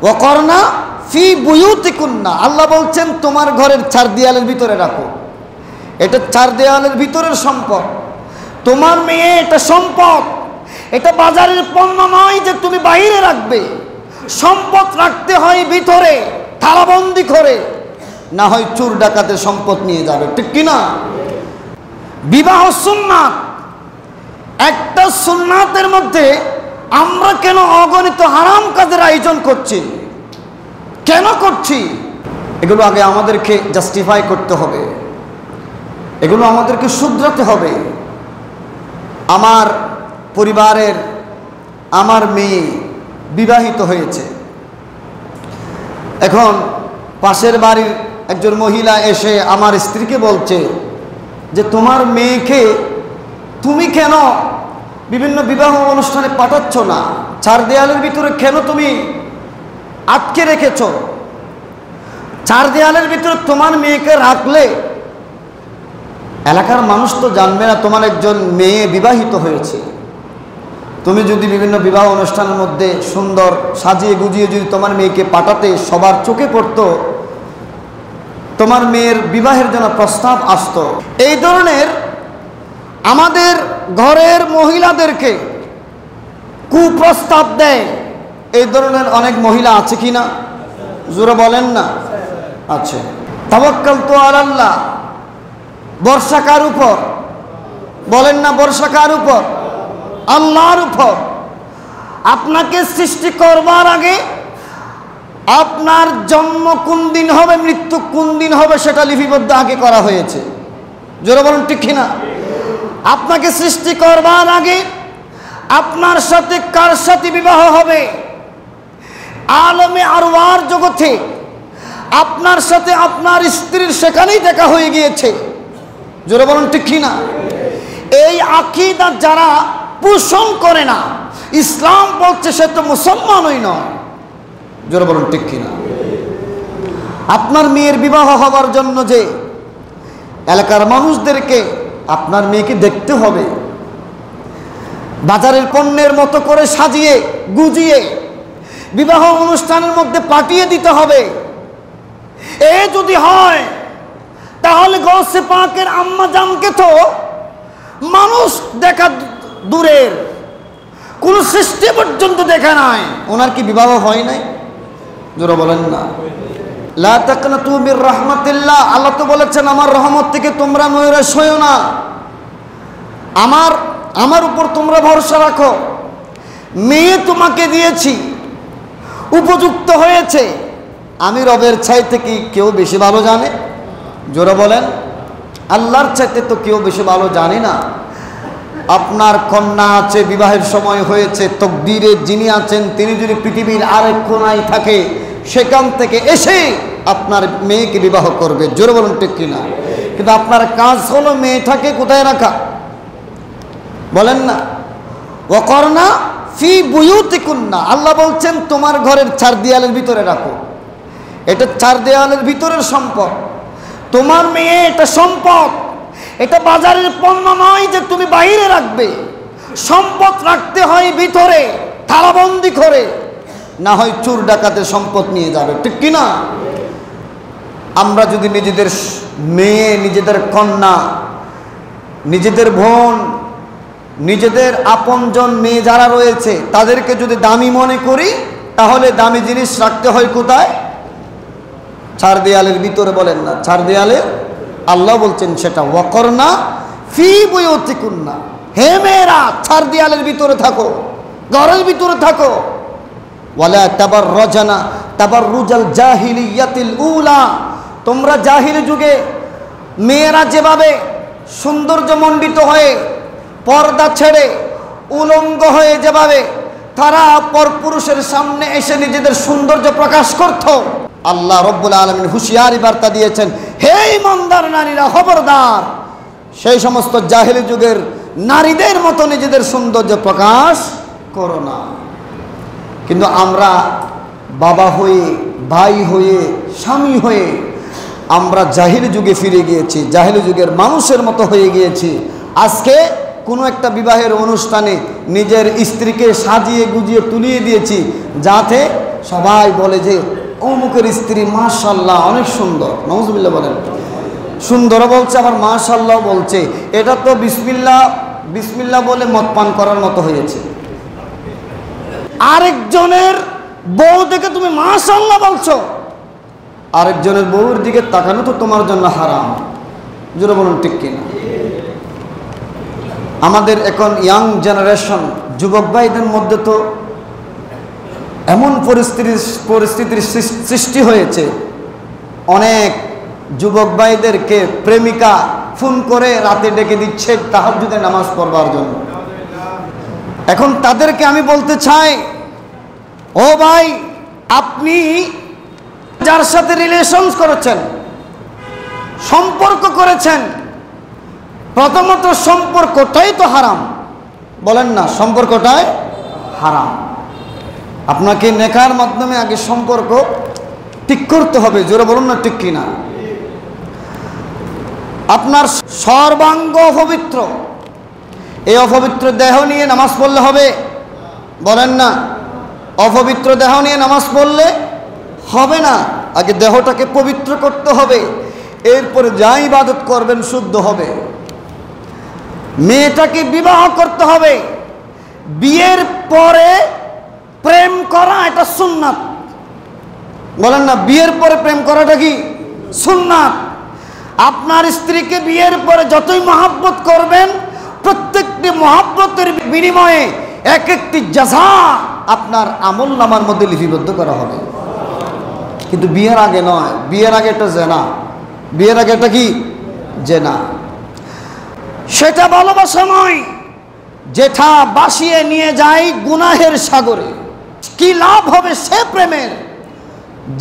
ওয়াকরনা ফি বুয়ুতিকুন্না, আল্লাহ বলছেন তোমার ঘরের চার দেয়ালের ভিতরে রাখো। এটা চার দেয়ালের ভিতরের সম্পদ। তোমার মেয়ে এটা সম্পদ, এটা বাজারের পণ্য নয় যে তুমি বাইরে রাখবে। সম্পদ রাখতে হয় ভিতরে, তালাবন্দি করে, না হয় চোর ডাকাতে সম্পদ নিয়ে যাবে, ঠিক কিনা? বিবাহ সুন্নাত, একটা সুন্নাতের মধ্যে আমরা কেন অগণিত হারাম কাজের আয়োজন করছি? কেন করছি? এগুলো আগে আমাদেরকে জাস্টিফাই করতে হবে, এগুলো আমাদেরকে শুধরাতে হবে। আমার পরিবারের আমার মেয়ে বিবাহিত হয়েছে, এখন পাশের বাড়ির একজন মহিলা এসে আমার স্ত্রীকে বলছে যে তোমার মেয়েকে তুমি কেন বিভিন্ন বিবাহ অনুষ্ঠানে পাঠাচ্ছ না? চার দেয়ালের ভিতরে কেন তুমি আটকে রেখেছ? চার দেয়ালের ভিতরে তোমার মেয়েকে রাখলে এলাকার মানুষ তো জানবে না তোমার একজন মেয়ে বিবাহিত হয়েছে। তুমি যদি বিভিন্ন বিবাহ অনুষ্ঠানের মধ্যে সুন্দর সাজিয়ে গুজিয়ে যদি তোমার মেয়েকে পাঠাতে, সবার চোখে পড়তো, তোমার মেয়ের বিবাহের জন্য প্রস্তাব আসতো। এই ধরনের আমাদের ঘরের মহিলাদেরকে কুপ্রস্তাব দেয়, এই ধরনের অনেক মহিলা আছে কি না? জোরে বলেন না, আছে। তাওয়াক্কালতু আলাল্লাহ, ভরসা কার উপর? বলেন না, ভরসা কার উপর? আল্লাহর উপর। আপনাকে সৃষ্টি করবার আগে আপনার জন্ম কোন দিন হবে, মৃত্যু কোন দিন হবে সেটা লিপিবদ্ধ আগে করা হয়েছে। জোরে বলুন ঠিক কিনা? আপনাকে সৃষ্টি করবার আগে আপনার সাথে কার সাথে বিবাহ হবে, আলমে আরওয়ার জগতে আপনার সাথে আপনার স্ত্রীর সেখানেই দেখা হয়ে গিয়েছে। জোরে বলুন ঠিক কিনা? এই আকীদা যারা পোষণ করে না, ইসলাম বলছে সে তো মুসলমানই নয়। জোরে বলুন ঠিক কিনা? আপনার মেয়ের বিবাহ হবার জন্য যে এলাকার মানুষদেরকে আপনার মেয়েকে দেখতে হবে, বাজারের পণ্যের মতো করে সাজিয়ে গুজিয়ে বিবাহ অনুষ্ঠানের মধ্যে পাঠিয়ে দিতে হবে। এ যদি হয় তাহলে গৌসে পাকের আম্মা জানকে তো মানুষ দেখা দূরের, কোন সৃষ্টি পর্যন্ত দেখা নাই, ওনার কি বিবাহ হয় নাই? জোরে বলেন না। লা তাকনাতু মির রাহমাতিল্লাহ, আল্লাহ তো বলেছেন আমার রহমত থেকে তোমরা নৈরাশ হইও না, আমার উপর তোমরা ভরসা রাখো। মেয়ে তোমাকে দিয়েছি, উপযুক্ত হয়েছে, আমি রবের চাইতে কি কেউ বেশি ভালো জানে? জোরে বলেন, আল্লাহর চাইতে তো কেউ বেশি ভালো জানে না। আপনার কন্যা আছে, বিবাহের সময় হয়েছে, তকদিরে যিনি আছেন তিনি যদি পৃথিবীর আরেক কোনায় থাকে, সেখান থেকে এসে আপনার মেয়েকে বিবাহ করবে। জোরে বলুন ঠিক কিনা? কিন্তু আপনার কাজ হলো মেয়েটাকে কোথায় রাখা? বলেন না, ওয়াকরনা ফি বুয়ুতিকুন্না, আল্লাহ বলছেন তোমার ঘরের চার দেয়ালের ভিতরে রাখো। এটা চার দেয়ালের ভিতরের সম্পদ। তোমার মেয়ে এটা সম্পদ, এটা বাজারের পণ্য নয় যে তুমি বাইরে রাখবে। সম্পদ রাখতে হয় ভিতরে, তালাবন্দি করে, না হয় চোর ডাকাতে সম্পদ নিয়ে যাবে, ঠিক কিনা? আমরা যদি নিজেদের মেয়ে, নিজেদের কন্যা, নিজেদের বোন, নিজেদের আপনজন মেয়ে যারা রয়েছে তাদেরকে যদি দামি মনে করি, তাহলে দামি জিনিস রাখতে হয় কোথায়? চার দেয়ালের ভিতরে। বলেন না, চার দেয়ালে। আল্লাহ বলছেন সেটা ওয়াকরনা ফি বুয়ুতিকুন্না, হে মেয়েরা চার দেয়ালের ভিতরে থাকো, ঘরের ভিতরে থাকো। ওয়ালা তাবাররাজানা তাবাররুজাল জাহিলিয়াতিল উলা, তোমরা জাহিলি যুগে মেয়েরা যেভাবে সৌন্দর্যমণ্ডিত হয়ে পর্দা ছেড়ে উলঙ্গ হয়ে যেভাবে তারা পরপুরুষের সামনে এসে নিজেদের সৌন্দর্য প্রকাশ করত, আল্লাহ রব্বুল আলামিন হুঁশিয়ারি বার্তা দিয়েছেন, হে ঈমানদার নারীরা খবরদার, সেই সমস্ত জাহেলি যুগের নারীদের মতো নিজেদের সৌন্দর্য প্রকাশ করো না। কিন্তু আমরা বাবা হয়ে, ভাই হয়ে, স্বামী হয়ে আমরা জাহিলি যুগে ফিরে গিয়েছি, জাহিলি যুগের মানুষের মতো হয়ে গিয়েছি। আজকে কোনো একটা বিবাহের অনুষ্ঠানে নিজের স্ত্রীকে সাজিয়ে গুজিয়ে তুলিয়ে দিয়েছি, যাতে সবাই বলে যে অমুকের স্ত্রী মাশাআল্লাহ অনেক সুন্দর, নাউজুবিল্লাহ বলেন, সুন্দরও বলছে আবার মাশাআল্লাহ বলছে। এটা তো বিসমিল্লাহ বিসমিল্লাহ বলে মদ পান করার মতো হয়েছে। আরেকজনের বউ দেখে তুমি মাশাআল্লাহ বলছো, আরেকজনের বউর দিকে তাকানো তো তোমার জন্য হারাম। জোরে বলুন ঠিক কিনা? আমাদের এখন ইয়াং জেনারেশন যুবক ভাইদের মধ্যে তো এমন পরিস্থিতির সৃষ্টি হয়েছে, অনেক যুবক ভাইদেরকে প্রেমিকা ফোন করে রাতে ডেকে দিচ্ছে তাহাজ্জুদের নামাজ পড়বার জন্য। এখন তাদেরকে আমি বলতে চাই, ও ভাই, আপনি যার সাথে রিলেশনস করেছেন, সম্পর্ক করেছেন, প্রথমত সম্পর্কটাই তো হারাম, বলেন না? সম্পর্কটাই হারাম। আপনাকে নেকার মাধ্যমে আগে সম্পর্ক ঠিক করতে হবে। জোরে বলুন না ঠিক কিনা? আপনার সর্বাঙ্গ অপবিত্র, এই অপবিত্র দেহ নিয়ে নামাজ পড়লে হবে? বলেন না? অপবিত্র দেহ নিয়ে নামাজ পড়লে হবে না। আগে দেহটাকে পবিত্র করতে হবে, এরপরে যা ইবাদত করবেন শুদ্ধ হবে। মেয়েটাকে বিবাহ করতে হবে, বিয়ের পরে প্রেম করা এটা সুন্নাত, বলেন না? বিয়ের পরে প্রেম করাটা কি সুন্নাত? আপনার স্ত্রীকে বিয়ের পরে যতই মহব্বত করবেন, প্রত্যেকটি মহব্বতের বিনিময়ে এক একটি জাযা আপনার আমলনামার মধ্যে লিপিবদ্ধ করা হবে। কিন্তু বিয়ের আগে নয়, বিয়ের আগে এটা জেনা, বিয়ের আগে এটা কি জেনা। সেটা ভালোবাসা নয়, যেটা বাসিয়ে নিয়ে যায় গুনাহের সাগরে। কি লাভ হবে সে প্রেমের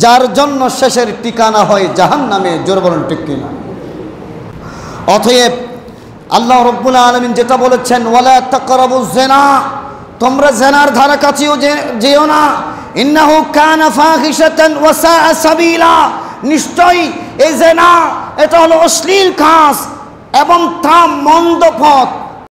যার জন্য শেষের ঠিকানা হয় জাহান্নামে? জোরে বলেন ঠিক কিনা? অতএব আল্লাহ রাব্বুল আলামিন যেটা বলেছেন, ওয়ালা তাকরাবুজ জিনা, তোমরা জিনার ধারে কাছেও যেও না, ইন্নাহু কানা ফাহিশাতান ওয়া সাআ সাবিলা, নিশ্চয়ই এই জিনা এটা হলো অশ্লীল কাজ এবং তা মন্দ পথ।